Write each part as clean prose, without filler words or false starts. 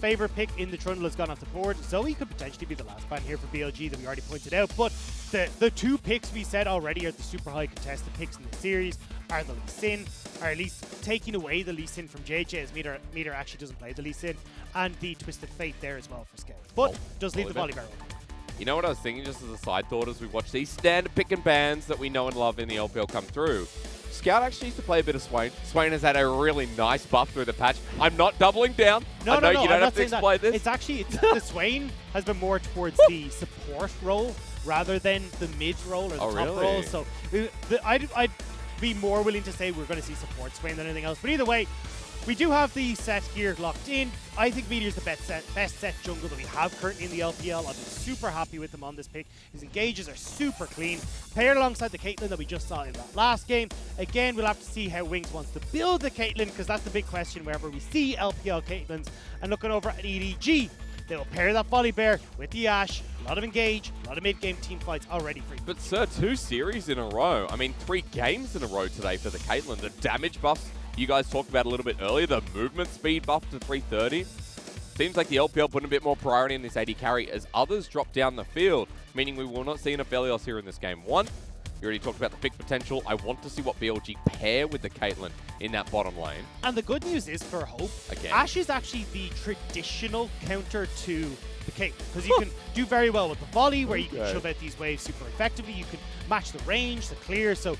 favorite pick in the Trundle has gone off the board. Zoe could potentially be the last ban here for BLG that we already pointed out, but the two picks we said already are the super high contested picks in the series, are the Lee Sin, or at least taking away the Lee Sin from JJ, as Meter actually doesn't play the Lee Sin, and the Twisted Fate there as well for Scout. But does leave the Volibear open. You know what I was thinking, just as a side thought, as we watch these standard pick and bans that we know and love in the LPL come through, Scout actually used to play a bit of Swain. Swain has had a really nice buff through the patch. I'm not doubling down. No, I know no, you don't I'm have to explain this. It's actually, the Swain has been more towards the support role rather than the mid role or the top role. So I'd be more willing to say we're going to see support Swain than anything else. But either way, we do have the set here locked in. I think Meteor's the best set jungle that we have currently in the LPL. I've been super happy with him on this pick. His engages are super clean. Paired alongside the Caitlyn that we just saw in that last game. Again, we'll have to see how Wings wants to build the Caitlyn, because that's the big question wherever we see LPL Caitlyn's. And looking over at EDG, they will pair that Volibear with the Ashe. A lot of engage, a lot of mid-game team fights already for you. But sir, 2 series in a row. I mean, 3 games in a row today for the Caitlyn. The damage buffs you guys talked about a little bit earlier, the movement speed buff to 330. Seems like the LPL putting a bit more priority in this AD carry as others drop down the field, meaning we will not see an Aphelios here in this game. One, you already talked about the pick potential. I want to see what BLG pair with the Caitlyn in that bottom lane. And the good news is for Hope, again, Ashe is actually the traditional counter to the Caitlyn, because you can do very well with the volley, where you can shove out these waves super effectively. You can match the range, the clear. So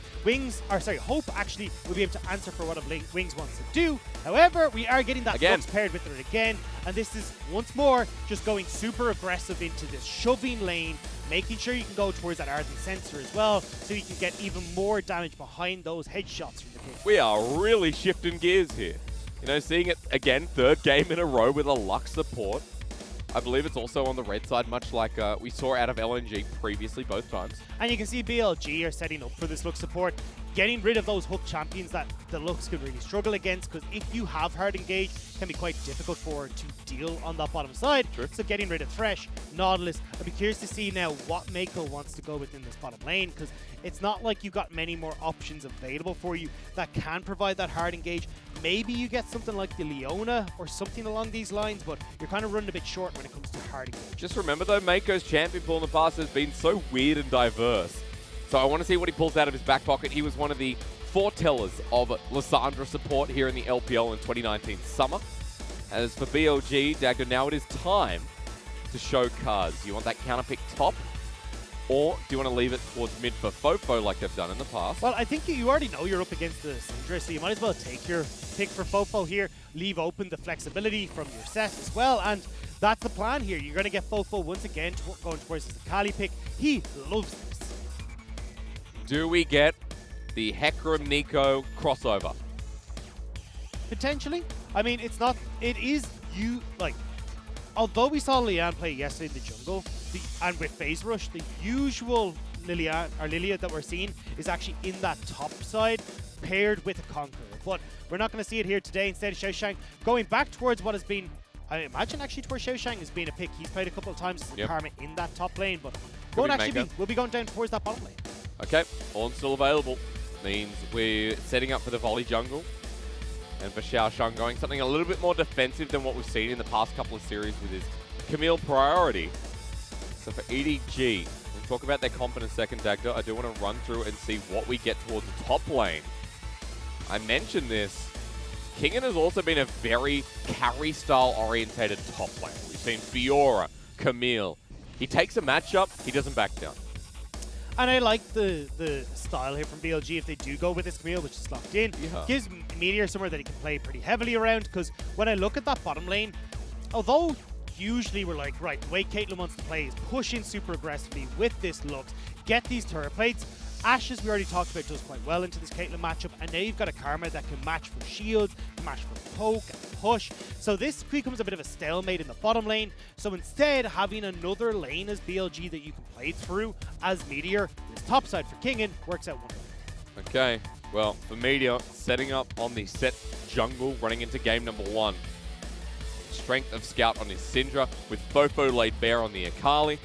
Hope actually will be able to answer for what Wings wants to do. However, we are getting that Flux paired with it again, and this is once more just going super aggressive into this shoving lane, making sure you can go towards that Ardent Sensor as well, so you can get even more damage behind those headshots from the Caitlyn. We are really shifting gears here. You know, seeing it again, 3rd game in a row with a Lux support. I believe it's also on the red side, much like we saw out of LNG previously both times. And you can see BLG are setting up for this Lux support, getting rid of those hook champions that the Lux could really struggle against, because if you have hard engage, it can be quite difficult for to deal on that bottom side. True. So getting rid of Thresh, Nautilus, I'd be curious to see now what Mako wants to go within this bottom lane, because it's not like you've got many more options available for you that can provide that hard engage. Maybe you get something like the Leona or something along these lines, but you're kind of running a bit short when it comes to hard engage. Just remember though, Mako's champion pool in the past has been so weird and diverse. So I want to see what he pulls out of his back pocket. He was one of the foretellers of Lissandra support here in the LPL in 2019 summer. As for BLG, Dagger, now it is time to show cards. You want that counter pick top? Or do you want to leave it towards mid for Fofo like they've done in the past? Well, I think you already know you're up against the Syndra, so you might as well take your pick for Fofo here, leave open the flexibility from your set as well, and that's the plan here. You're going to get Fofo once again going towards the Kali pick. He loves this. Do we get the Hecarim Nico crossover? Potentially. I mean, it's not, it is although we saw Lian play yesterday in the jungle, and with Phase Rush, the usual Lilia that we're seeing is actually in that top side, paired with a Conqueror. But we're not going to see it here today. Instead, Xiaoshang going back towards what has been, I imagine actually towards Xiaoshang has been a pick he's played a couple of times as a Karma in that top lane, but we'll be going down towards that bottom lane. Okay, Ornn's still available. Means we're setting up for the volley jungle. And for Xiaoshang going something a little bit more defensive than what we've seen in the past couple of series with his Camille priority. So for EDG, we'll talk about their comp in a second, Dagda. I do want to run through and see what we get towards the top lane. I mentioned this. Kingen has also been a very carry-style orientated top lane. We've seen Fiora, Camille. He takes a matchup, he doesn't back down. And I like the style here from BLG if they do go with this Camille, which is locked in. Gives Meteor somewhere that he can play pretty heavily around, because when I look at that bottom lane, although usually we're like, right, the way Caitlyn wants to play is push in super aggressively with this Lux, get these turret plates. Ashe, as we already talked about, does quite well into this Caitlyn matchup, and now you've got a Karma that can match for shields, can match for poke and push. So this becomes a bit of a stalemate in the bottom lane. So instead, having another lane as BLG that you can play through as Meteor, this top side for Kingen, works out wonderfully. Okay, well, for Meteor, setting up on the set jungle, running into game number 1. Strength of Scout on his Syndra, with Fofo laid bare on the Akali.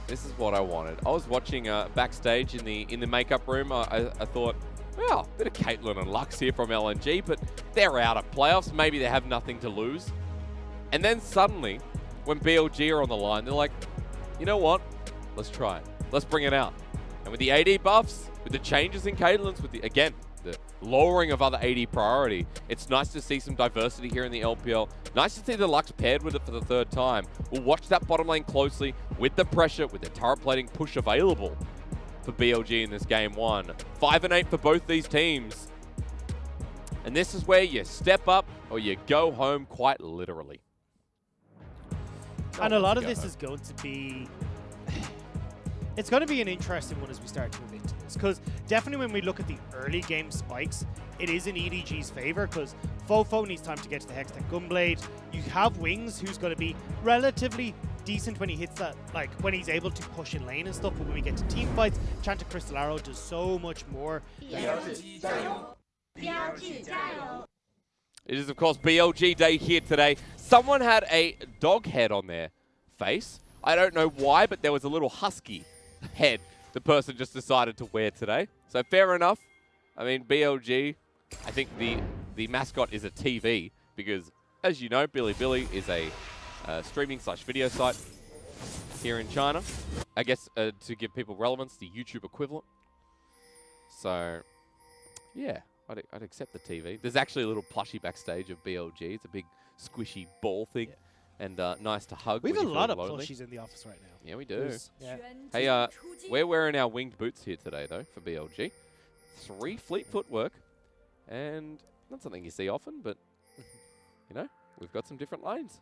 This is what I wanted. I was watching backstage in the makeup room. I thought, well, bit of Caitlyn and Lux here from LNG, but they're out of playoffs. Maybe they have nothing to lose. And then suddenly, when BLG are on the line, they're like, you know what? Let's try it. Let's bring it out. And with the AD buffs, with the changes in Caitlyn's, with the, again, the lowering of other AD priority, it's nice to see some diversity here in the LPL. Nice to see the Lux paired with it for the third time. We'll watch that bottom lane closely with the pressure, with the turret plating push available for BLG in this game 1. 5 and 8 for both these teams. And this is where you step up or you go home quite literally. And a lot of this is going to be... It's going to be an interesting one as we start to move into this, because definitely when we look at the early game spikes, it is in EDG's favor, because Fofo needs time to get to the Hextech Gunblade. You have Wings, who's going to be relatively decent when he hits that, like when he's able to push in lane and stuff, but when we get to team fights, Chanta Crystal Arrow does so much more. It is, of course, BLG Day here today. Someone had a dog head on their face. I don't know why, but there was a little husky head the person just decided to wear today. So fair enough. I mean, BLG, I think the mascot is a TV because, as you know, Bilibili is a streaming/video site here in China. I guess to give people relevance, the YouTube equivalent. So, yeah, I'd accept the TV. There's actually a little plushie backstage of BLG. It's a big squishy ball thing. Yeah. And nice to hug. We have a lot of plushies in the office right now. Yeah, we do. Yeah. Hey, we're wearing our winged boots here today, though, for BLG. 3 fleet footwork. And not something you see often, but, you know, we've got some different lanes.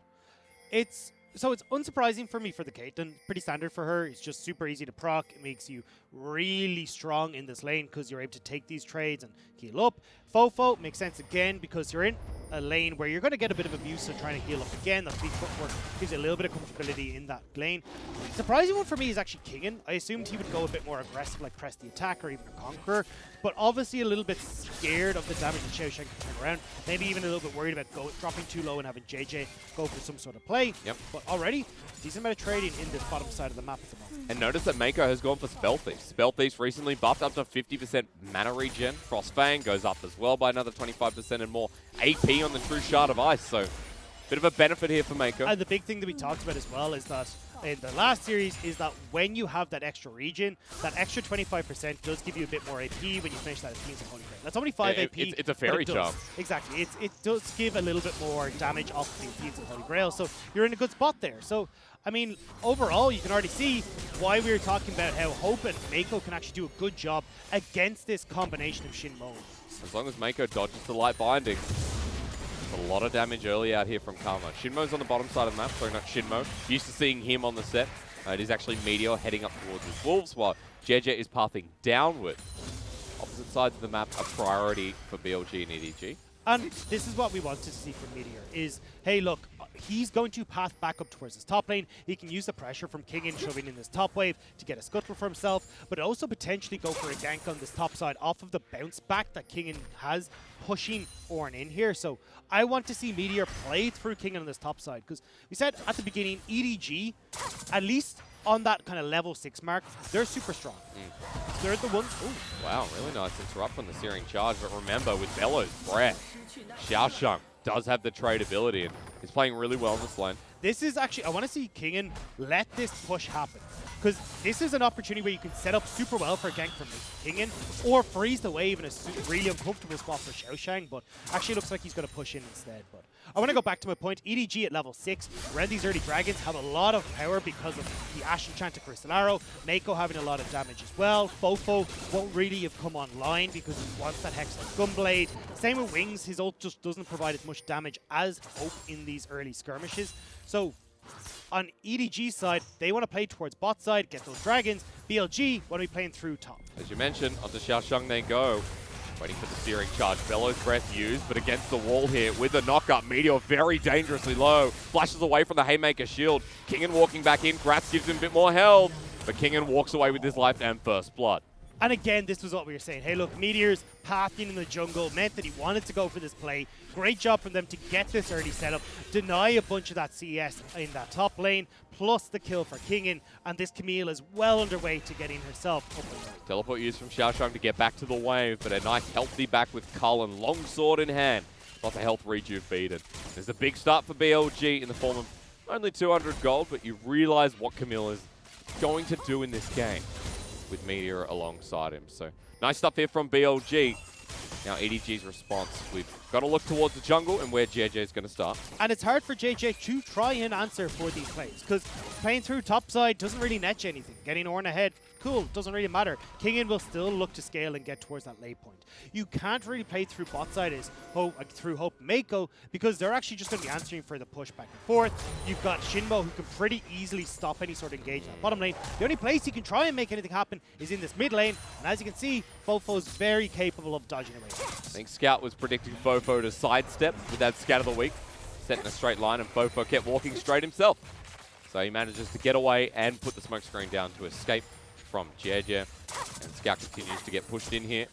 So it's unsurprising for me for the Caitlyn. Pretty standard for her. It's just super easy to proc. It makes you really strong in this lane because you're able to take these trades and heal up. Fofo makes sense again because you're in a lane where you're going to get a bit of abuse, so trying to heal up again. That speed footwork gives you a little bit of comfortability in that lane. Surprising one for me is actually Kingen. I assumed he would go a bit more aggressive, like press the attack or even a Conqueror, but obviously a little bit scared of the damage that Xiao Shang can turn around. Maybe even a little bit worried about dropping too low and having JJ go for some sort of play. Yep. But already, decent amount of trading in this bottom side of the map at the moment. And notice that Mako has gone for Spell Thief. Spell Thief's recently buffed up to 50% mana regen. Frostfang goes up as well by another 25% and more AP on the True Shard of Ice. So, bit of a benefit here for Mako. And the big thing that we talked about as well is that in the last series is that when you have that extra regen, that extra 25% does give you a bit more AP when you finish that Fiends of Holy Grail. That's only 5 AP. It's a fairy charm. Exactly. It does give a little bit more damage off the Fiends of Holy Grail. So you're in a good spot there. So, I mean, overall, you can already see why we were talking about how Hope and Mako can actually do a good job against this combination of Shinmo. As long as Mako dodges the light binding. A lot of damage early out here from Karma. Shinmo's on the bottom side of the map, sorry, not Shinmo. Used to seeing him on the set. It is actually Meteor heading up towards his Wolves, while JJ is pathing downward. Opposite sides of the map, a priority for BLG and EDG. And this is what we wanted to see from Meteor, is, hey, look, he's going to path back up towards his top lane. He can use the pressure from Kingen shoving in this top wave to get a scuttle for himself, but also potentially go for a gank on this top side off of the bounce back that Kingen has, pushing Ornn in here. So I want to see Meteor play through Kingen on this top side, because we said at the beginning, EDG, at least on that kind of level 6 mark, they're super strong. They're the ones... Ooh. Wow, really nice interrupt on the Searing Charge, but remember, with Bellow's Breath, Xiao Shang does have the trade ability, and he's playing really well in this lane. This is actually, I want to see Kingen let this push happen, because this is an opportunity where you can set up super well for a gank from Kingen, or freeze the wave in a really uncomfortable spot for Xiao Shang, but actually looks like he's going to push in instead. But I want to go back to my point. EDG at level 6, around these early dragons, have a lot of power because of the Ashen Chanta Crystal Arrow, Mako having a lot of damage as well. Fofo won't really have come online because he wants that Hextech Gunblade. Same with Wings, his ult just doesn't provide as much damage as Hope in these early skirmishes. So on EDG's side, they want to play towards bot side, get those dragons. BLG want to be playing through top. As you mentioned, onto Xiao Shang they go. Waiting for the Searing Charge. Bellow's Breath used, but against the wall here with the knockup. Meteor very dangerously low. Flashes away from the Haymaker shield. Kingen walking back in. Gratz gives him a bit more health, but Kingen walks away with his life and first blood. And again, this was what we were saying. Hey, look, Meteor's pathing in the jungle meant that he wanted to go for this play. Great job from them to get this early setup, deny a bunch of that CS in that top lane, plus the kill for Kingen. And this Camille is well underway to getting herself up the lane. Teleport used from Xiao Shang to get back to the wave, but a nice healthy back with Cullen, longsword in hand. Lots of health rejuve beaten. There's a big start for BLG in the form of only 200 gold, but you realize what Camille is going to do in this game with Meteor alongside him. So nice stuff here from BLG. Now EDG's response. We've got to look towards the jungle and where JJ is going to start. And it's hard for JJ to try and answer for these plays, because playing through topside doesn't really net you anything. Getting Ornn ahead, cool, doesn't really matter. Kingen will still look to scale and get towards that late point. You can't really play through bot side through Hope and Mako, because they're actually just going to be answering for the push back and forth. You've got Shinmo, who can pretty easily stop any sort of engagement in the bottom lane. The only place he can try and make anything happen is in this mid lane, and as you can see, Fofo is very capable of dodging away. I think Scout was predicting Fofo to sidestep with that scat of the week, set in a straight line, and Fofo kept walking straight himself. So he manages to get away and put the smoke screen down to escape from JJ. And Scout continues to get pushed in here.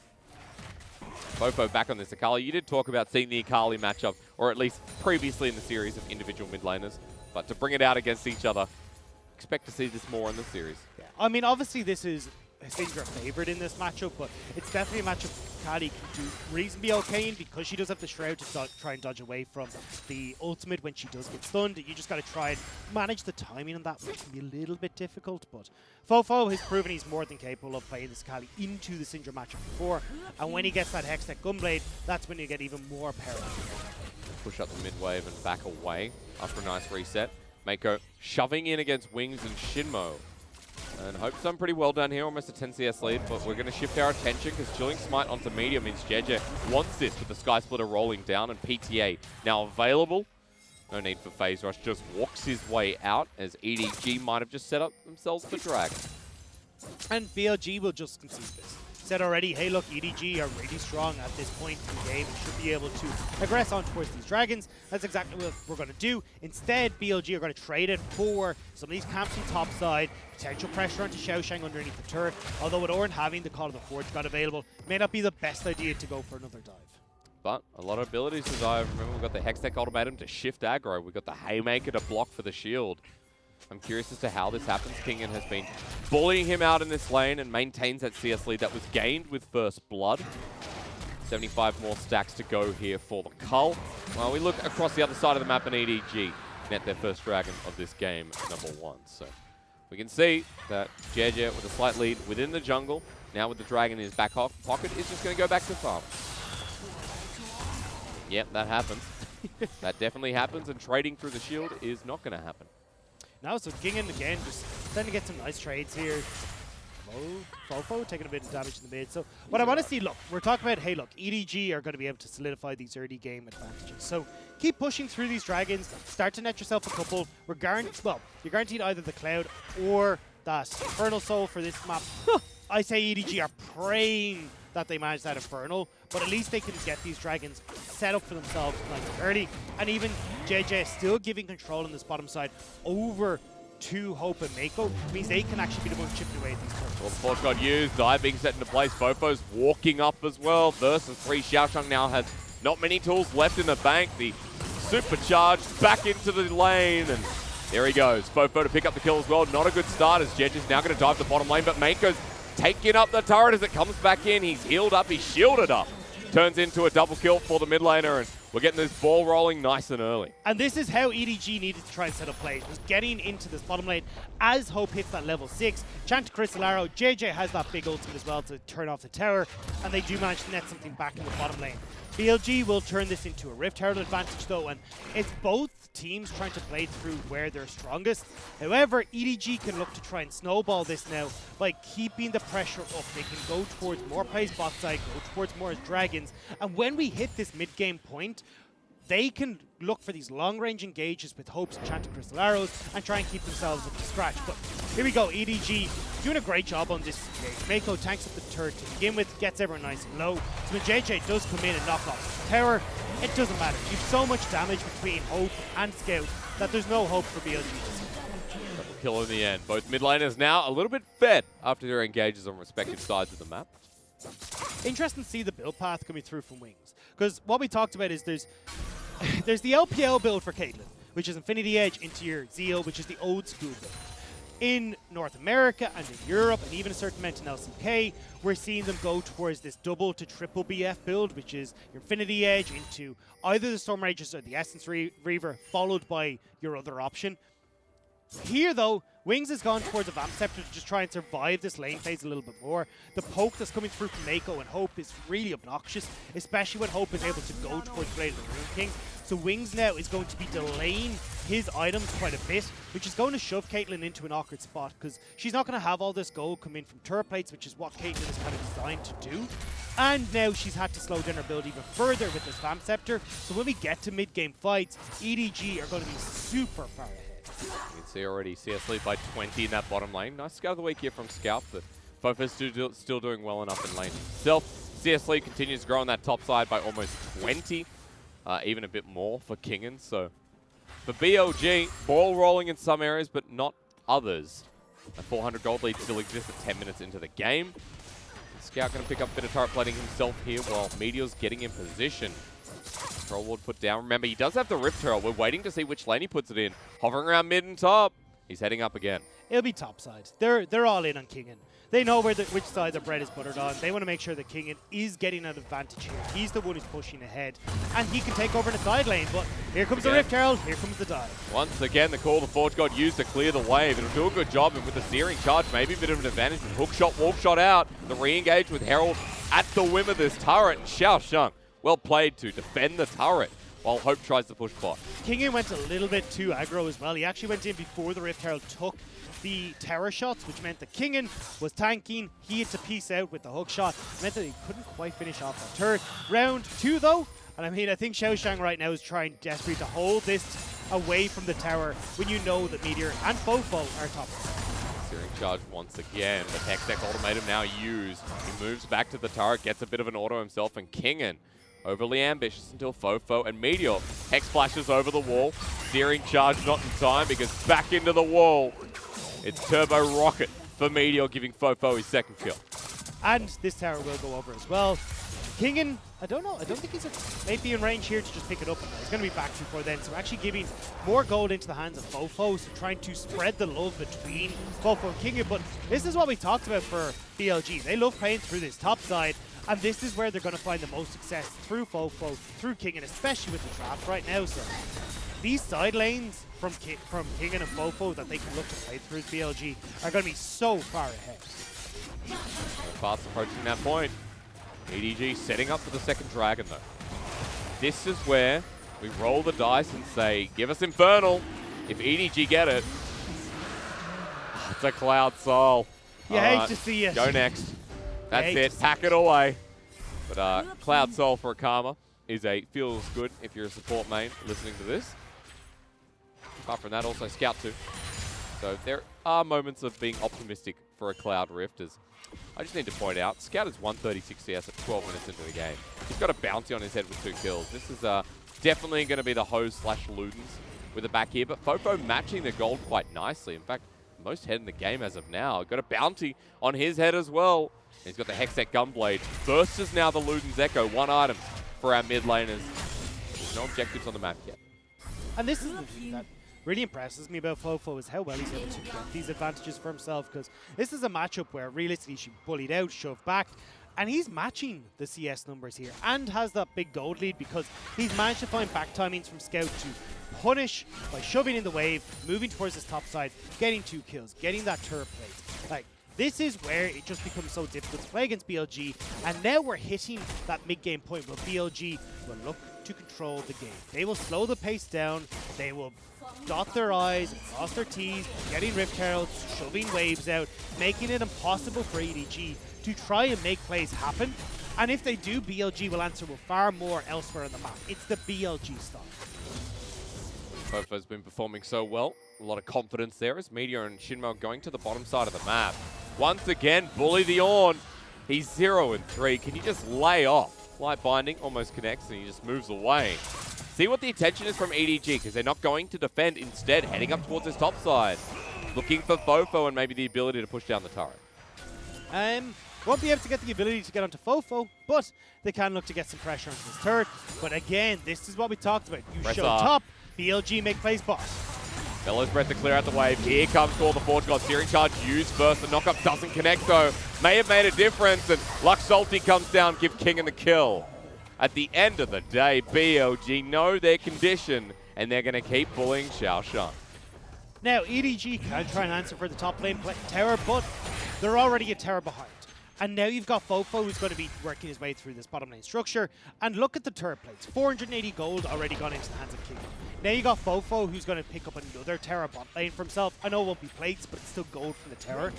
Fofo back on this Akali. You did talk about seeing the Akali matchup, or at least previously in the series of individual mid laners. But to bring it out against each other, expect to see this more in the series. Yeah. I mean, obviously this is Syndra favored in this matchup, but it's definitely a matchup Kali can do reasonably okay in, because she does have the Shroud to try and dodge away from the ultimate when she does get stunned. You just got to try and manage the timing on that, which can be a little bit difficult, but Fofo has proven he's more than capable of playing this Kali into the Syndra matchup before, and when he gets that Hextech Gunblade, that's when you get even more power. Push up the mid wave and back away after a nice reset. Mako shoving in against Wings and Shinmo. And Hope's done pretty well down here, almost a 10 CS lead, but we're going to shift our attention because Chilling Smite onto Meteor means JJ wants this with the Sky Splitter rolling down, and PTA now available. No need for phase rush, just walks his way out as EDG might have just set up themselves for Dragon. And BLG will just concede this. Said already, hey look, EDG are really strong at this point in the game and should be able to aggress on towards these dragons. That's exactly what we're going to do. Instead, BLG are going to trade it for some of these camps on top side, potential pressure onto Xiaoshang underneath the turret, although with Ornn having the Call of the Forge god available, may not be the best idea to go for another dive. But a lot of abilities to dive. Remember, we've got the Hextech Ultimatum to shift aggro. We've got the Haymaker to block for the shield. I'm curious as to how this happens. Kingen has been bullying him out in this lane and maintains that CS lead that was gained with First Blood. 75 more stacks to go here for the Cull. While we look across the other side of the map, and EDG net their first dragon of this game, #1. So we can see that JJ with a slight lead within the jungle, now with the dragon in his back pocket, is just going to go back to farm. Yep, that happens. That definitely happens, and trading through the shield is not going to happen. Now, so Kingen again, just trying to get some nice trades here. Fofo taking a bit of damage in the mid. So what I want to see, look, we're talking about, hey, look, EDG are going to be able to solidify these early game advantages. So keep pushing through these dragons, start to net yourself a couple. You're guaranteed either the Cloud or that Infernal Soul for this map. I say EDG are praying that they manage that Infernal, but at least they can get these dragons set up for themselves nice and early. And even JJ still giving control on this bottom side over to Hope and Mako means they can actually be the ones chipping away at these turrets. Well, the Force got used, dive being set into place. Fofo's walking up as well. Versus 3, Xiaoshang now has not many tools left in the bank. The supercharged back into the lane, and there he goes. Fofo to pick up the kill as well. Not a good start as JJ's now going to dive the bottom lane, but Mako's taking up the turret as it comes back in. He's healed up, he's shielded up. Turns into a double kill for the mid laner, and we're getting this ball rolling nice and early. And this is how EDG needed to try and set up plays, was getting into this bottom lane as Hope hits that level 6. Chant to Crystal Arrow, JJ has that big ultimate as well to turn off the tower, and they do manage to net something back in the bottom lane. BLG will turn this into a Rift Herald advantage though, and it's both teams trying to play through where they're strongest. However, EDG can look to try and snowball this now by keeping the pressure up. They can go towards more plays bot side, go towards more dragons, and when we hit this mid-game point, they can look for these long-range engages with Hope's Enchanted Crystal Arrows and try and keep themselves up to scratch. But here we go, EDG doing a great job on this engage. Mako tanks up the turret to begin with, gets everyone nice and low. So when JJ does come in and knock off the tower, it doesn't matter. You have so much damage between Hope and Scout that there's no hope for BLG to see. Double kill in the end. Both mid laners now a little bit fed after their engages on respective sides of the map. Interesting to see the build path coming through from Wings. Because what we talked about is there's the LPL build for Caitlyn, which is Infinity Edge into your Zeal, which is the old school build. in North America and in Europe, and even a certain amount in LCK, we're seeing them go towards this double to triple BF build, which is your Infinity Edge into either the Storm Rages or the Essence Reaver, followed by your other option. Here, though, Wings has gone towards a Vamp Scepter to just try and survive this lane phase a little bit more. The poke that's coming through from Mako and Hope is really obnoxious, especially when Hope is able to go towards Blade of the Rune King. So Wings now is going to be delaying his items quite a bit, which is going to shove Caitlyn into an awkward spot because she's not going to have all this gold come in from turret plates, which is what Caitlyn is kind of designed to do. And now she's had to slow down her build even further with this Vamp Scepter. So when we get to mid-game fights, EDG are going to be super far ahead. You can see already CS lead by 20 in that bottom lane. Nice scout of the week here from Scout, but Fofa's still doing well enough in lane himself. CS lead continues to grow on that top side by almost 20. Even a bit more for Kingen. So for BLG, ball rolling in some areas, but not others. A 400 gold lead still exists at 10 minutes into the game. Scout going to pick up a bit of turret plating himself here while Meteor's getting in position. Troll Ward put down. Remember, he does have the Rift Herald. We're waiting to see which lane he puts it in. Hovering around mid and top. He's heading up again. It'll be top side. They're all in on Kingen. They know which side their bread is buttered on. They want to make sure that Kingen is getting an advantage here. He's the one who's pushing ahead. And he can take over in the side lane. But here comes the Rift Herald. Here comes the dive. Once again, the call the Forge God used to clear the wave. It'll do a good job. And with the Searing Charge, maybe a bit of an advantage. With hook shot, walk shot out. The re-engage with Herald at the whim of this turret. And Xiao Shang, well played to defend the turret while Hope tries to push bot. Kingen went a little bit too aggro as well. He actually went in before the Rift Herald took the tower shots, which meant that Kingen was tanking. He had to piece out with the hook shot. It meant that he couldn't quite finish off that turret. Round 2 though, and I mean, I think Xiao Shang right now is trying desperately to hold this away from the tower when you know that Meteor and Fofo are top. Searing Charge once again. The Hextech ultimatum now used. He moves back to the turret, gets a bit of an auto himself, and Kingen overly ambitious until Fofo and Meteor. Hex flashes over the wall. Searing Charge not in time because back into the wall. It's Turbo Rocket for Meteor, giving Fofo his second kill. And this tower will go over as well. Kingen, I don't know. I don't think he's maybe in range here to just pick it up. He's going to be back before then. So actually giving more gold into the hands of Fofo. So trying to spread the love between Fofo and Kingen. But this is what we talked about for BLG. They love playing through this top side. And this is where they're going to find the most success through Fofo, through Kingen, especially with the traps right now. So these side lanes from Kingen and Fofo that they can look to play through BLG are going to be so far ahead. Fast approaching that point. EDG setting up for the second dragon though. This is where we roll the dice and say, give us Infernal. If EDG get it, it's a Cloud Soul. You hate to see it. Go next. That's it. Pack it away. But Cloud Soul for a Karma feels good if you're a support main listening to this. Apart from that, also Scout too. So there are moments of being optimistic for a Cloud Rift. As I just need to point out, Scout is 136 CS at 12 minutes into the game. He's got a bounty on his head with 2 kills. This is definitely going to be the Hose/Ludens with a back here. But Fofo matching the gold quite nicely. In fact, most head in the game as of now. Got a bounty on his head as well. He's got the Hextech Gunblade. Versus now the Luden's Echo. 1 item for our mid laners. There's no objectives on the map yet. And this is the thing that really impresses me about Fofo is how well he's able to get these advantages for himself, because this is a matchup where realistically he should be bullied out, shoved back, and he's matching the CS numbers here and has that big gold lead because he's managed to find back timings from Scout to punish by shoving in the wave, moving towards his top side, getting 2 kills, getting that turret plate. Like, this is where it just becomes so difficult to play against BLG, and now we're hitting that mid-game point where BLG will look to control the game. They will slow the pace down, they will dot their I's, cross their T's, getting Rift Heralds, shoving waves out, making it impossible for EDG to try and make plays happen. And if they do, BLG will answer with far more elsewhere on the map. It's the BLG style. Fofo's been performing so well. A lot of confidence there as Meteor and Shinmo going to the bottom side of the map. Once again, bully the Ornn. He's 0-3. Can you just lay off? Light Binding almost connects and he just moves away. See what the attention is from EDG, because they're not going to defend. Instead, heading up towards his top side. Looking for Fofo and maybe the ability to push down the turret. Won't be able to get the ability to get onto Fofo, but they can look to get some pressure onto this turret. But again, this is what we talked about. You Press show up. top, BLG make plays bot. Bellows Breath to clear out the wave. Here comes Call the Forge God. Searing Charge used first. The knockup doesn't connect though. May have made a difference. And Lux Salty comes down, give King the kill. At the end of the day, BLG know their condition and they're going to keep bullying Xiaoshan. Now, EDG can try and answer for the top lane tower, but they're already a tower behind. And now you've got Fofo who's going to be working his way through this bottom lane structure. And look at the turret plates. 480 gold already gone into the hands of King. Now you got Fofo who's going to pick up another tower bot lane for himself. I know it won't be plates, but it's still gold from the tower.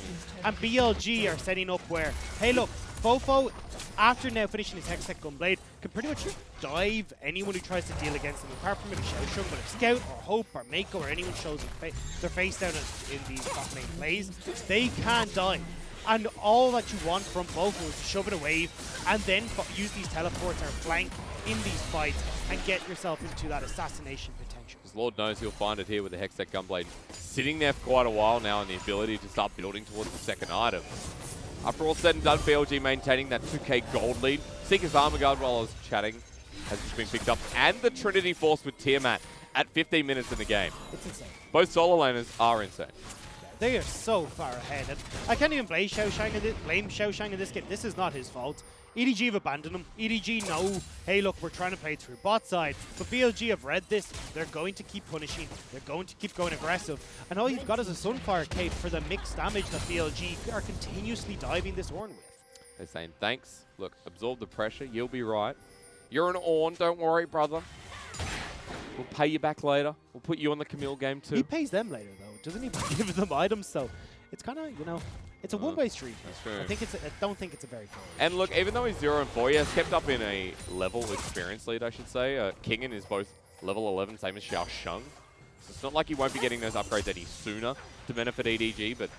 And BLG are setting up where, hey look, Fofo, after now finishing his Hextech Gunblade, can pretty much dive anyone who tries to deal against him, apart from maybe Xiaoshan. But if Scout or Hope or Mako or anyone shows their face down in these bot lane plays, they can die. And all that you want from both is to shove it away and then use these teleports or flank in these fights and get yourself into that assassination potential. Because Lord knows he'll find it here with the Hextech Gunblade sitting there for quite a while now and the ability to start building towards the second item. After all said and done, BLG maintaining that 2k gold lead. Seeker's Armor Guard, while I was chatting, has just been picked up. And the Trinity Force with Tiamat at 15 minutes in the game. It's insane. Both solo laners are insane. They are so far ahead. And I can't even blame Xiaoshan in this game. This is not his fault. EDG have abandoned him. EDG know, hey look, we're trying to play through bot side. But BLG have read this. They're going to keep punishing. They're going to keep going aggressive. And all you've got is a Sunfire cape for the mixed damage that BLG are continuously diving this Ornn with. They're saying, thanks. Look, absorb the pressure. You'll be right. You're an Ornn. Don't worry, brother. We'll pay you back later. We'll put you on the Camille game too. He pays them later though, doesn't he? By giving them items, so it's kind of, you know, it's a one-way street. That's true. I don't think it's a very fair. And look, even though he's 0-4, he has kept up in a level experience lead, I should say. Kingen is both level 11, same as Xiaoshan. So it's not like he won't be getting those upgrades any sooner to benefit EDG, but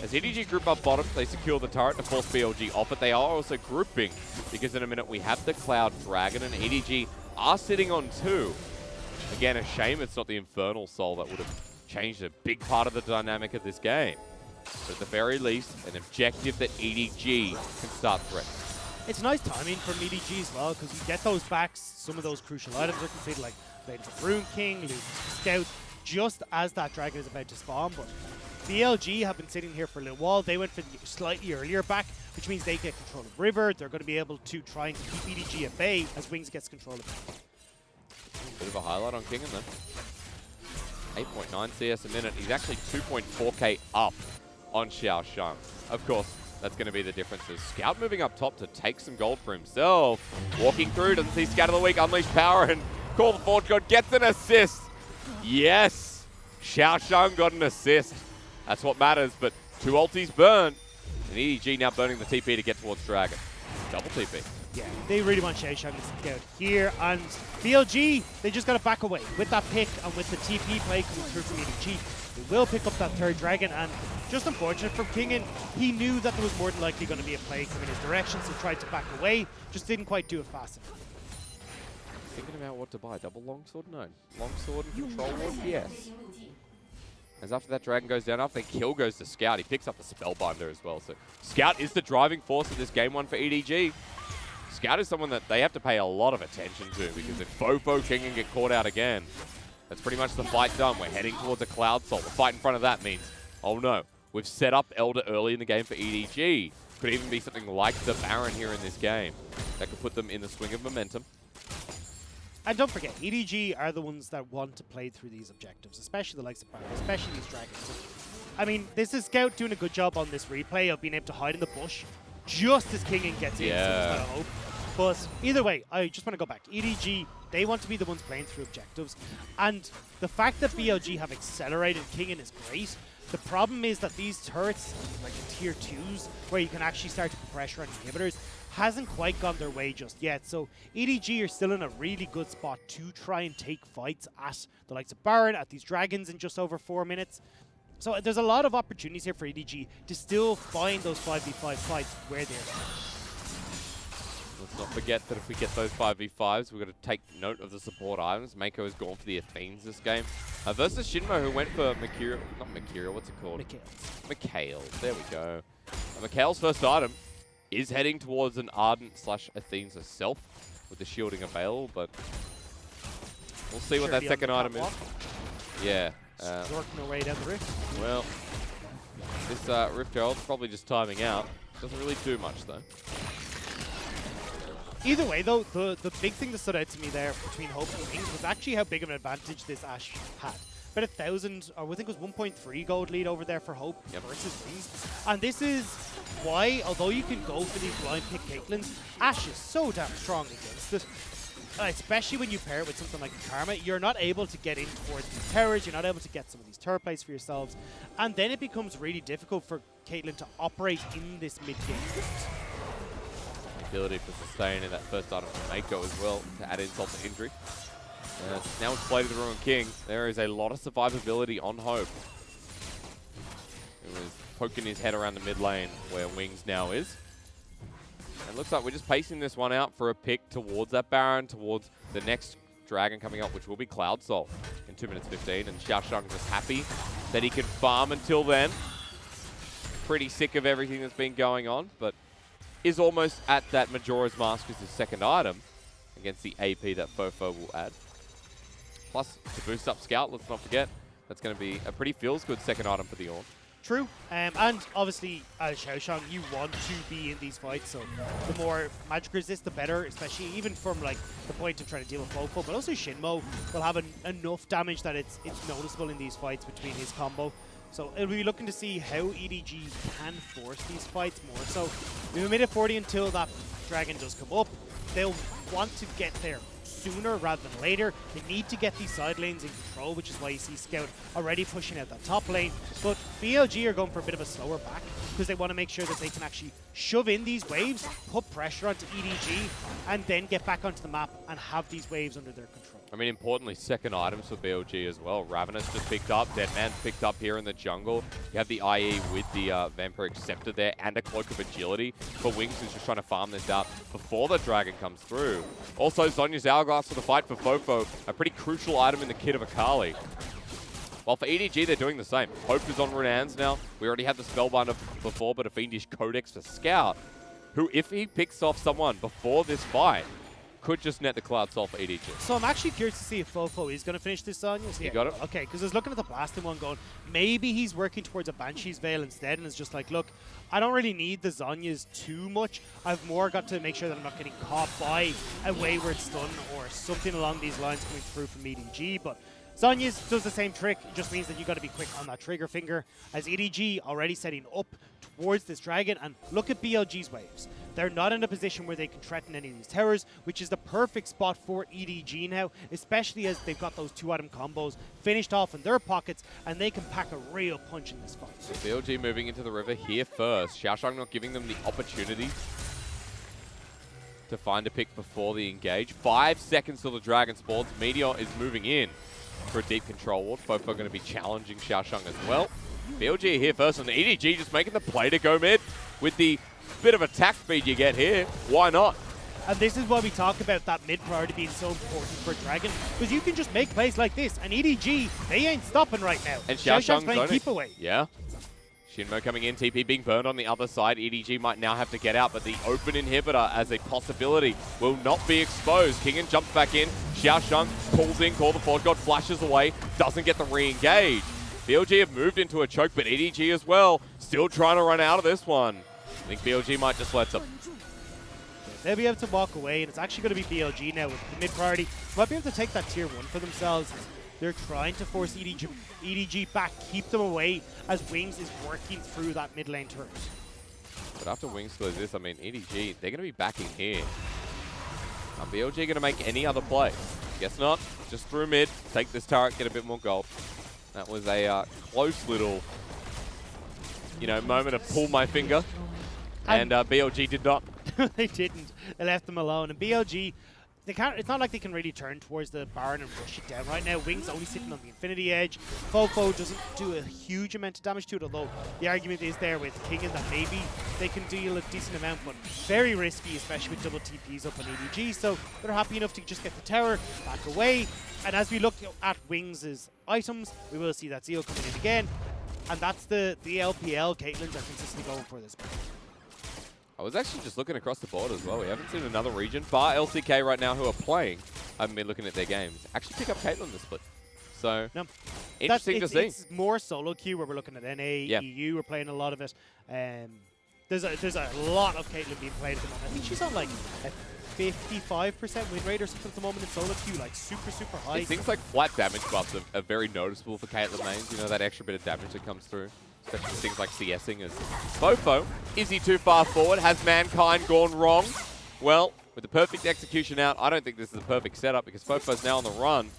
as EDG group up bottom, they secure the turret to force BLG off it. They are also grouping, because in a minute we have the Cloud Dragon, and EDG are sitting on 2. Again, a shame it's not the Infernal Soul that would have changed a big part of the dynamic of this game. But at the very least, an objective that EDG can start threatening. It's nice timing from EDG as well, because you get those back, some of those crucial items are completed, like Blade of the Rune King, Luke's Scout, just as that dragon is about to spawn. But BLG have been sitting here for a little while. They went for the slightly earlier back, which means they get control of River. They're going to be able to try and keep EDG at bay as Wings gets control of it. Bit of a highlight on Kingen then. 8.9 CS a minute. He's actually 2.4k up on Xiaoshan. Of course, that's going to be the differences. Scout moving up top to take some gold for himself. Walking through, doesn't see Scout of the Week, Unleash Power, and Call the Forge God gets an assist. Yes! Xiaoshan got an assist. That's what matters, but 2 ultis burn. And EDG now burning the TP to get towards Dragon. Double TP. Yeah, they really want Xiaoshan to get out here, and BLG, they just got to back away. With that pick and with the TP play coming through from EDG, they will pick up that 3rd dragon, and just unfortunate for Kingen, he knew that there was more than likely going to be a play coming his direction, so tried to back away, just didn't quite do it fast enough. Thinking about what to buy. Double longsword? No. Longsword and control ward? Yes. As after that dragon goes down, after the kill goes to Scout, he picks up the Spellbinder as well. So Scout is the driving force of this game 1 for EDG. Scout is someone that they have to pay a lot of attention to, because if Fofo Kingen get caught out again, that's pretty much the fight done. We're heading towards a Cloud Soul. The fight in front of that means, oh no, we've set up Elder early in the game for EDG. Could even be something like the Baron here in this game that could put them in the swing of momentum. And don't forget, EDG are the ones that want to play through these objectives, especially the likes of Baron, especially these dragons. I mean, this is Scout doing a good job on this replay of being able to hide in the bush just as Kingen gets in, so there's not a hope. But either way, I just want to go back. EDG, they want to be the ones playing through objectives. And the fact that BLG have accelerated Kingen is great. The problem is that these turrets, like the tier 2s, where you can actually start to put pressure on inhibitors, hasn't quite gone their way just yet. So EDG are still in a really good spot to try and take fights at the likes of Baron, at these dragons in just over 4 minutes. So there's a lot of opportunities here for EDG to still find those 5v5 fights where they're. Let's not forget that if we get those 5v5s, we've got to take note of the support items. Mako has gone for the Athenes this game. Versus Shinmo, who went for Mercurial. Not Mercurial, what's it called? Mikhail. There we go. Mikhail's first item is heading towards an Ardent / Athenes herself with the shielding available, but we'll see what that second item is. Yeah. Working our way down the rift. Well, this Rift Herald's probably just timing out. Doesn't really do much, though. Either way, though, the big thing that stood out to me there between Hope and Wings was actually how big of an advantage this Ashe had. About 1,000, or I think it was 1.3 gold lead over there for Hope versus Wings. And this is why, although you can go for these blind pick Caitlyn's, Ashe is so damn strong against it. Especially when you pair it with something like Karma, you're not able to get in towards these towers, you're not able to get some of these turret plays for yourselves, and then it becomes really difficult for Caitlyn to operate in this mid-game. Ability for sustain in that first item from Mako as well to add insult to injury. Now it's played to the Ruined King. There is a lot of survivability on Hope. He was poking his head around the mid lane where Wings now is. And looks like we're just pacing this one out for a pick towards that Baron, towards the next dragon coming up, which will be Cloud Soul in 2 minutes 15. And Xiaoshang just happy that he can farm until then. Pretty sick of everything that's been going on, but is almost at that Majora's Mask as his second item against the AP that Fofo will add. Plus, to boost up Scout, let's not forget, that's going to be a pretty feels-good second item for the Ornn. True, and obviously as Xiaoshang, you want to be in these fights, so the more magic resist, the better, especially even from like the point of trying to deal with Fofo, but also Shinmo will have enough damage that it's noticeable in these fights between his combo. So it'll be looking to see how EDG can force these fights more. So we have a minute 40 until that dragon does come up. They'll want to get there sooner rather than later. They need to get these side lanes in control, which is why you see Scout already pushing out that top lane. But BLG are going for a bit of a slower back because they want to make sure that they can actually shove in these waves, put pressure onto EDG, and then get back onto the map and have these waves under their control. I mean, importantly, second items for BLG as well. Ravenous just picked up, Deadman's picked up here in the jungle. You have the IE with the Vampiric Scepter there and a Cloak of Agility for Wings, who's just trying to farm this out before the dragon comes through. Also, Zhonya's Hourglass for the fight for Fofo, a pretty crucial item in the kit of Akali. While for EDG, they're doing the same. Hope is on Renans now. We already had the Spellbinder before, but a Fiendish Codex for Scout, who, if he picks off someone before this fight, could just net the Cloud Soul for EDG. So I'm actually curious to see if Fofo is going to finish this Zhonya. You got it? Okay, because I was looking at the blasting one going, maybe he's working towards a Banshee's Veil instead, and it's just like, look, I don't really need the Zhonyas too much. I've more got to make sure that I'm not getting caught by a wayward stun or something along these lines coming through from EDG, but Zhonya's does the same trick. It just means that you got to be quick on that trigger finger. As EDG already setting up towards this dragon, and look at BLG's waves. They're not in a position where they can threaten any of these towers, which is the perfect spot for EDG now, especially as they've got those 2-item combos finished off in their pockets, and they can pack a real punch in this fight. So BLG moving into the river here first. Xiaoshang not giving them the opportunity to find a pick before the engage. 5 seconds till the dragon spawns. Meteor is moving in for a deep control ward. Fofo going to be challenging Xiaoshang as well. BLG here first, and EDG just making the play to go mid with the bit of attack speed you get here. Why not? And this is why we talk about that mid priority being so important for Dragon, because you can just make plays like this, and EDG, they ain't stopping right now. And Xiaoshang's playing keep away. Yeah. Shinmo coming in, TP being burned on the other side. EDG might now have to get out, but the open inhibitor as a possibility will not be exposed. Kingen jumps back in. Xiaoshang pulls in, Call the Forge God, flashes away, doesn't get the re-engage. BLG have moved into a choke, but EDG as well, still trying to run out of this one. I think BLG might just let them. They'll be able to walk away, and it's actually going to be BLG now with the mid priority. Might be able to take that tier 1 for themselves. They're trying to force EDG back, keep them away as Wings is working through that mid lane turret. But after Wings clears this, I mean, EDG, they're going to be back in here. Are BLG going to make any other play? Guess not. Just through mid, take this turret, get a bit more gold. That was a close little, moment of pull my finger. And BLG did not. They didn't. They left them alone. And BLG, they can't. It's not like they can really turn towards the Baron and rush it down right now. Wings only sitting on the Infinity Edge. Fofo doesn't do a huge amount of damage to it, although the argument is there with Kingen that maybe they can deal a decent amount, but very risky, especially with double TPs up on EDG. So they're happy enough to just get the tower, back away. And as we look at Wings' items, we will see that Zeal coming in again. And that's the LPL Caitlyn's are consistently going for this. I was actually just looking across the board as well. We haven't seen another region, bar LCK right now, who are playing. I haven't been looking at their games. Actually pick up Caitlyn this split. So, no. Interesting to see. It's more solo queue where we're looking at NA, EU. We're playing a lot of it. There's a lot of Caitlyn being played at the moment. I think she's on like a 55% win rate or something at the moment in solo queue, like super high. Things like flat damage buffs are very noticeable for Caitlyn mains. You know, that extra bit of damage that comes through. Especially with things like CSing as Fofo. Is he too far forward? Has Mankind gone wrong? Well, with the perfect execution out, I don't think this is a perfect setup because Fofo's now on the run.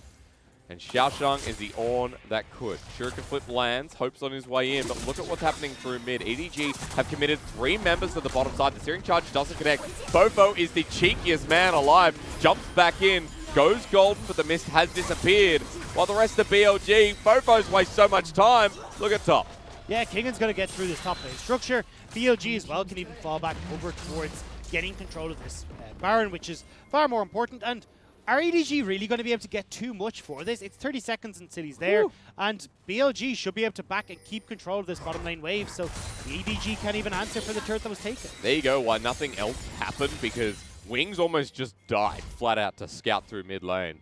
And Xiaoshang is the Ornn that could. Shuriken Flip lands, hopes on his way in, but look at what's happening through mid. EDG have committed 3 members to the bottom side. The Searing Charge doesn't connect. Fofo is the cheekiest man alive. Jumps back in, goes golden, but the mist has disappeared. While the rest of BLG, Fofo's waste so much time. Look at top. Yeah, Kingan's going to get through this top lane structure. BLG as well can even fall back over towards getting control of this Baron, which is far more important. And are EDG really going to be able to get too much for this? It's 30 seconds until he's there, and BLG should be able to back and keep control of this bottom lane wave, so the EDG can't even answer for the turret that was taken. There you go, why nothing else happened, because Wings almost just died flat out to scout through mid lane.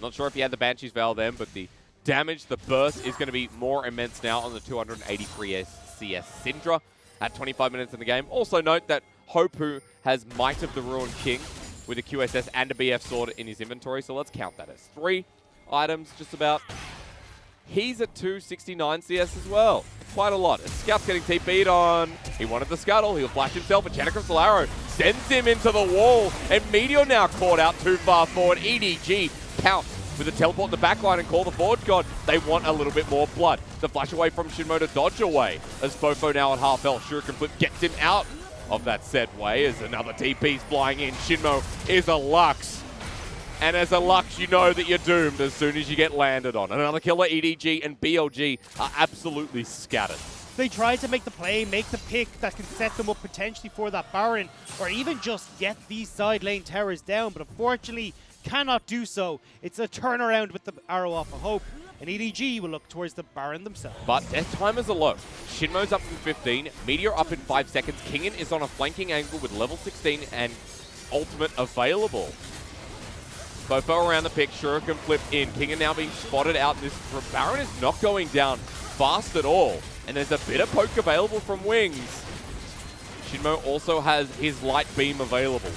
Not sure if he had the Banshee's Veil then, but the damage, the burst is going to be more immense now on the 283 CS Syndra at 25 minutes in the game. Also note that Hopu has Might of the Ruined King with a QSS and a BF sword in his inventory, so let's count that as 3 items, just about. He's at 269 CS as well. Quite a lot. Scout's getting TP'd on. He wanted the scuttle. He'll flash himself, and Channa Crystal Arrow sends him into the wall, and Meteor now caught out too far forward. EDG pounce with a teleport in the backline and call the Forge God. They want a little bit more blood. The flash away from Shinmo to dodge away, as Fofo now at half health. Shuriken Flip gets him out of that set way as another TP's flying in. Shinmo is a Lux. And as a Lux, you know that you're doomed as soon as you get landed on. Another killer. EDG and BLG are absolutely scattered. They tried to make the play, make the pick that can set them up potentially for that Baron, or even just get these side lane towers down, but unfortunately cannot do so. It's a turnaround with the arrow off of Hope, and EDG will look towards the Baron themselves. But death timers are low. Shinmo's up in 15, Meteor up in 5 seconds. Kingan is on a flanking angle with level 16 and ultimate available. Fofo around the pick, Shuriken Flip in. Kingan now being spotted out. This Baron is not going down fast at all. And there's a bit of poke available from Wings. Shinmo also has his light beam available.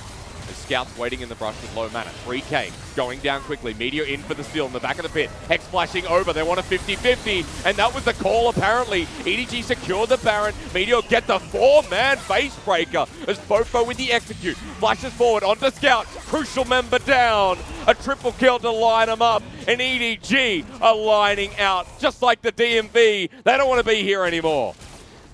The Scout's waiting in the brush with low mana. 3K going down quickly. Meteor in for the steal in the back of the pit. Hex flashing over. They want a 50-50. And that was the call apparently. EDG secured the Baron. Meteor get the 4-man face breaker as Fofo with the execute. Flashes forward onto Scout. Crucial member down. A triple kill to line them up. And EDG are lining out just like the DMV. They don't want to be here anymore.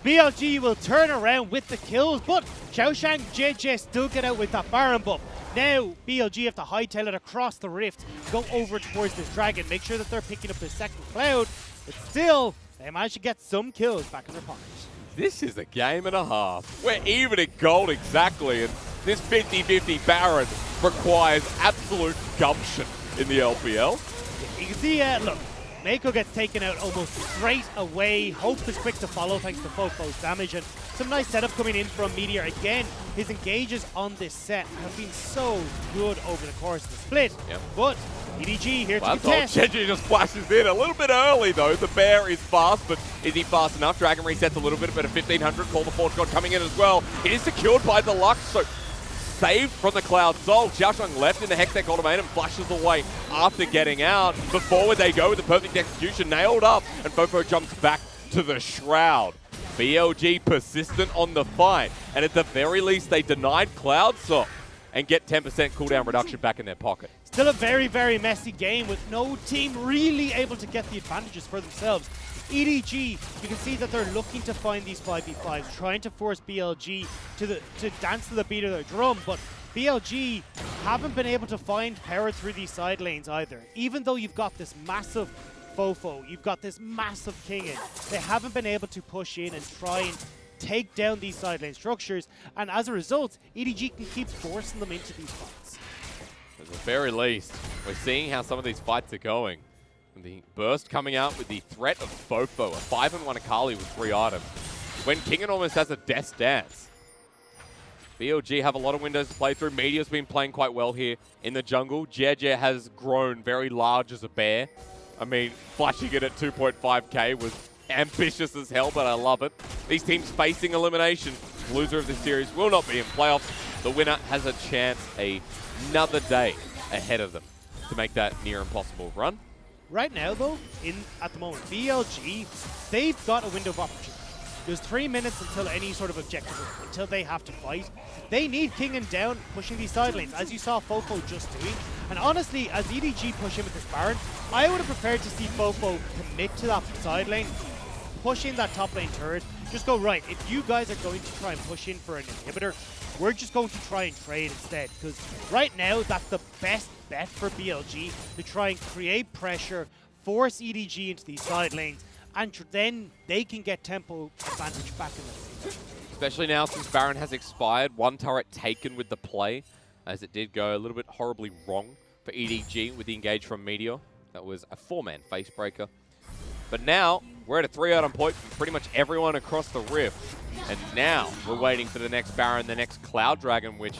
BLG will turn around with the kills, but Xiaoshang JJ still get out with that Baron buff. Now BLG have to hightail it across the rift, go over towards this dragon, make sure that they're picking up the second cloud, but still, they manage to get some kills back in their pockets. This is a game and a half. We're even at gold exactly, and this 50-50 Baron requires absolute gumption in the LPL. You can see, look, Mako gets taken out almost straight away. Hope is quick to follow thanks to Fofo's damage, and some nice setup coming in from Meteor. Again, his engages on this set have been so good over the course of the split. Yep. But EDG here to contest. JJ just flashes in a little bit early though. The bear is fast, but is he fast enough? Dragon resets a little bit, but a 1500 call the Forge God coming in as well. It is secured by the Lux, so saved from the Cloud Soul. Xiaoshang left in the Hextech ultimatum, flashes away after getting out. But forward they go with the perfect execution, nailed up, and Fofo jumps back to the Shroud. BLG persistent on the fight, and at the very least they denied Cloud Soul and get 10% cooldown reduction back in their pocket. Still a very, very messy game with no team really able to get the advantages for themselves. EDG, you can see that they're looking to find these 5v5s, trying to force BLG to dance to the beat of their drum, but BLG haven't been able to find power through these side lanes either. Even though you've got this massive Fofo, you've got this massive Kingan, they haven't been able to push in and try and take down these side lane structures, and as a result, EDG can keep forcing them into these fights. At the very least, we're seeing how some of these fights are going. The burst coming out with the threat of Fofo, a 5-1 Akali with 3 items. When Kingan almost has a death dance. BLG have a lot of windows to play through. Meteor's been playing quite well here in the jungle. JJ has grown very large as a bear. I mean, flashing it at 2.5k was ambitious as hell, but I love it. These teams facing elimination. Loser of this series will not be in playoffs. The winner has a chance another day ahead of them to make that near impossible run. Right now, though, at the moment, BLG, they've got a window of opportunity. There's 3 minutes until any sort of objective, until they have to fight. They need Kingen down, pushing these side lanes, as you saw Fofo just doing. And honestly, as EDG push in with this Baron, I would have preferred to see Fofo commit to that side lane, pushing that top lane turret. Just go, right, if you guys are going to try and push in for an inhibitor, we're just going to try and trade instead. Because right now, that's the best bet for BLG, to try and create pressure, force EDG into these side lanes, and then they can get tempo advantage back in the game. Especially now since Baron has expired, one turret taken with the play, as it did go a little bit horribly wrong for EDG with the engage from Meteor. That was a 4-man face breaker. But now, we're at a 3-item point from pretty much everyone across the Rift. And now, we're waiting for the next Baron, the next Cloud Dragon, which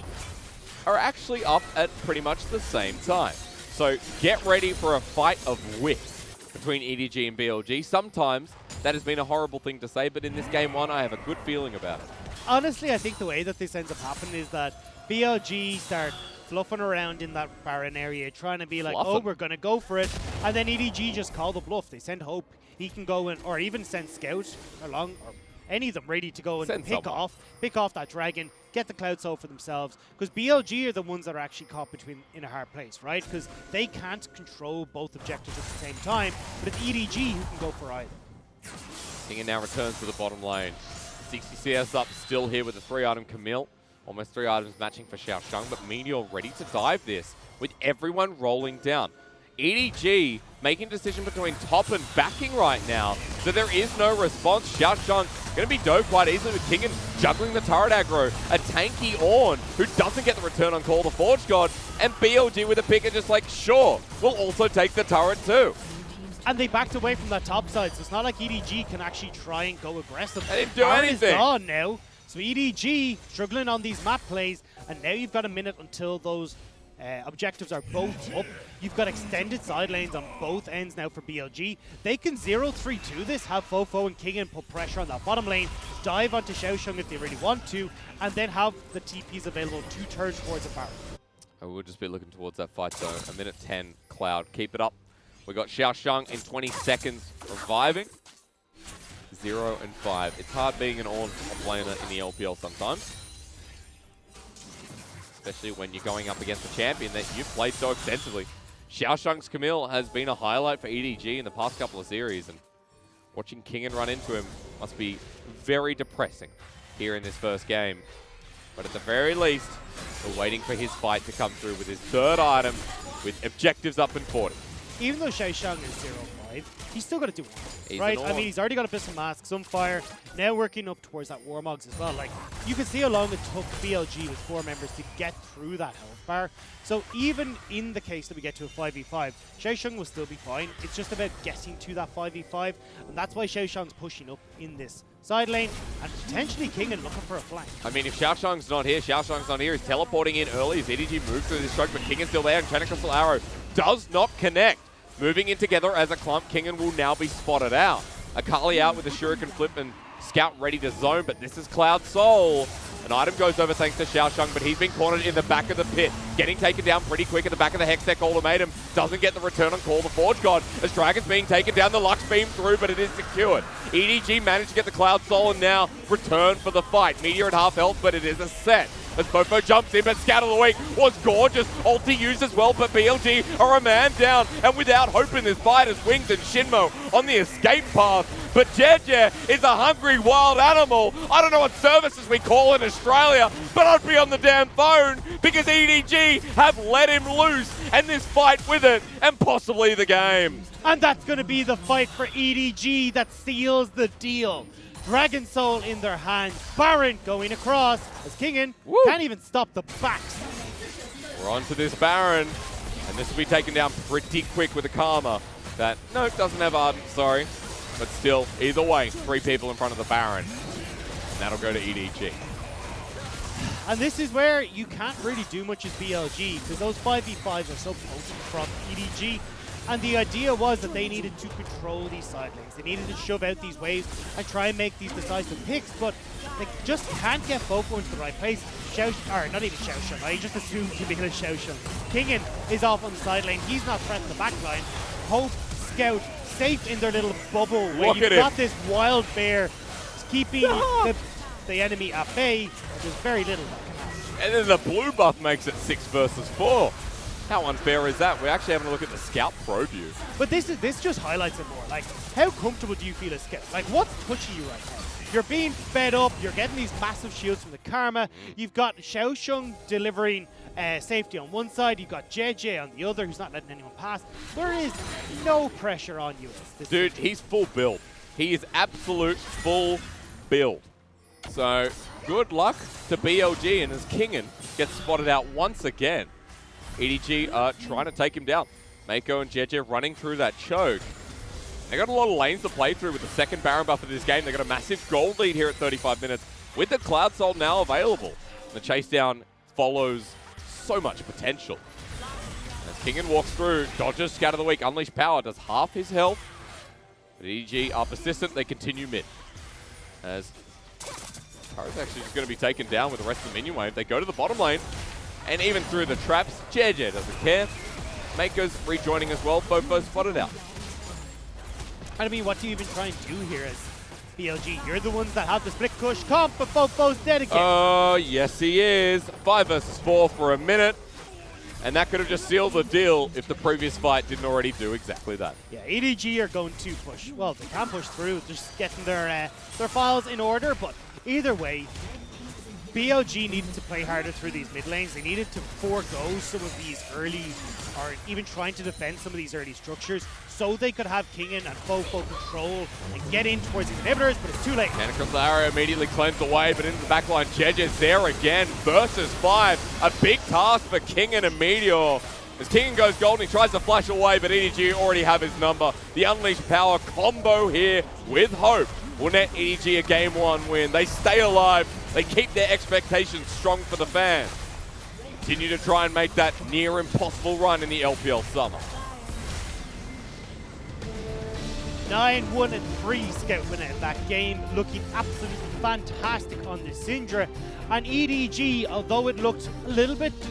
are actually up at pretty much the same time. So get ready for a fight of wits between EDG and BLG. Sometimes that has been a horrible thing to say, but in this game one, I have a good feeling about it. Honestly, I think the way that this ends up happening is that BLG start fluffing around in that Baron area, trying to be like, oh, we're going to go for it. And then EDG just call the bluff. They send Hope. He can go in, or even send Scout along, or any of them ready to go and pick off that dragon, get the Cloud Soul for themselves. Because BLG are the ones that are actually caught in a hard place, right? Because they can't control both objectives at the same time, but it's EDG who can go for either. Kingen now returns to the bottom lane. 60 CS up, still here with a 3-item Camille. Almost 3 items matching for Xiaoshang, but Meteor ready to dive this with everyone rolling down. EDG making a decision between top and backing right now, so there is no response. Xiaoshang going to be dove quite easily with Kingen juggling the turret aggro. A tanky Ornn who doesn't get the return on call, the Forge God, and BLG with a picker just like, sure, we'll also take the turret too. And they backed away from that top side, so it's not like EDG can actually try and go aggressive. They didn't do anything. Is gone now. So EDG struggling on these map plays, and now you've got a minute until those objectives are both up. You've got extended side lanes on both ends now for BLG. They can 0-3-2 this, have Fofo and Kingen put pressure on that bottom lane, dive onto Xiaoshang if they really want to, and then have the TPs available to turn towards a Baron. I will just be looking towards that fight though. A minute 10, Cloud. Keep it up. We got Xiaoshang in 20 seconds reviving. 0 and 5. It's hard being an Ornn laner in the LPL sometimes. Especially when you're going up against a champion that you've played so extensively. Xiaoshang's Camille has been a highlight for EDG in the past couple of series, and watching Kingen run into him must be very depressing here in this first game. But at the very least, we're waiting for his fight to come through with his 3rd item, with objectives up in 40. Even though Xiaoshang is 0-5, he's still got to do one, right? I mean, he's already got Abyssal Mask, some fire, now working up towards that Warmogs as well. Like, you can see how long it took BLG with 4 members to get through that health bar. So even in the case that we get to a 5v5, Xiaoshang will still be fine. It's just about getting to that 5v5, and that's why Xiaoshang's pushing up in this side lane, and potentially Kingen looking for a flank. I mean, if Xiaoshang's not here, he's teleporting in early as EDG moves through this stroke, but Kingen's still there, and China Crystal Arrow does not connect. Moving in together as a clump, Kingen will now be spotted out. Akali out with a Shuriken flip and Scout ready to zone, but this is Cloud Soul. An item goes over thanks to Xiaoshang, but he's been cornered in the back of the pit. Getting taken down pretty quick at the back of the Hextech ultimatum. Doesn't get the return on call, the Forge God, as Dragon's being taken down, the Lux beam through, but it is secured. EDG managed to get the Cloud Soul and now return for the fight. Meteor at half health, but it is a set. As Fofo jumps in, but Scout of the Week was gorgeous. Ulti used as well, but BLG are a man down. And without hope in this fight as Wings and Shinmo on the escape path. But Jeje is a hungry wild animal. I don't know what services we call in Australia, but I'd be on the damn phone because EDG have let him loose and this fight with it and possibly the game. And that's going to be the fight for EDG that seals the deal. Dragon Soul in their hands. Baron going across as Kingen can't even stop the backs. We're on to this Baron, and this will be taken down pretty quick with a Karma. That, no, doesn't have Ardent, sorry. But still, either way, 3 people in front of the Baron. And that'll go to EDG. And this is where you can't really do much as BLG, because those 5v5s are so potent from EDG. And the idea was that they needed to control these side lanes. They needed to shove out these waves and try and make these decisive picks, but they just can't get Fofo into the right place. Not even Xiaoshun, I just assumed he'd be going to Xiaoshun. Kingen is off on the side lane. He's not threatening the back line. Hope, Scout, safe in their little bubble where you've got this wild bear keeping the enemy at bay. There's very little that can happen. And then the blue buff makes it 6 versus 4. How unfair is that? We're actually having a look at the Scout Pro view. But this just highlights it more. Like, how comfortable do you feel as Scout? Like, what's touching you right now? You're being fed up. You're getting these massive shields from the Karma. You've got Xiaoshun delivering safety on one side. You've got JJ on the other, who's not letting anyone pass. There is no pressure on you. Dude, he's full build. He is absolute full build. So, good luck to BLG, and as Kingen gets spotted out once again, EDG are trying to take him down. Mako and JJ running through that choke. They got a lot of lanes to play through with the second Baron buff of this game. They got a massive gold lead here at 35 minutes with the Cloud Soul now available. And the chase down follows so much potential. As Kingen walks through, dodges Scout of the Week, Unleash Power, does half his health. But EDG are persistent, they continue mid. As Kara's actually just going to be taken down with the rest of the minion wave. They go to the bottom lane, and even through the traps, JJ doesn't care. Mako's rejoining as well, Fofo spotted out. I mean, what do you even try and do here as BLG? You're the ones that have the split push comp, but Fofo's dead again. Oh, yes he is. 5 versus 4 for a minute. And that could have just sealed the deal if the previous fight didn't already do exactly that. Yeah, EDG are going to push. Well, they can push through, just getting their files in order, but either way, BLG needed to play harder through these mid lanes. They needed to forego some of these early, or even trying to defend some of these early structures, so they could have Kingen and Fofo control and get in towards these inhibitors, but it's too late. And across the arrow immediately cleansed away, but into the backline, JJ's there again, versus 5. A big task for Kingen and Meteor. As Kingen goes golden, he tries to flash away, but EDG already have his number. The Unleashed Power combo here with Hope will net EDG a Game 1 win. They stay alive. They keep their expectations strong for the fans. Continue to try and make that near impossible run in the LPL summer. 9-1-3 Scout winner in that game, looking absolutely fantastic on the Syndra. And EDG, although it looked a little bit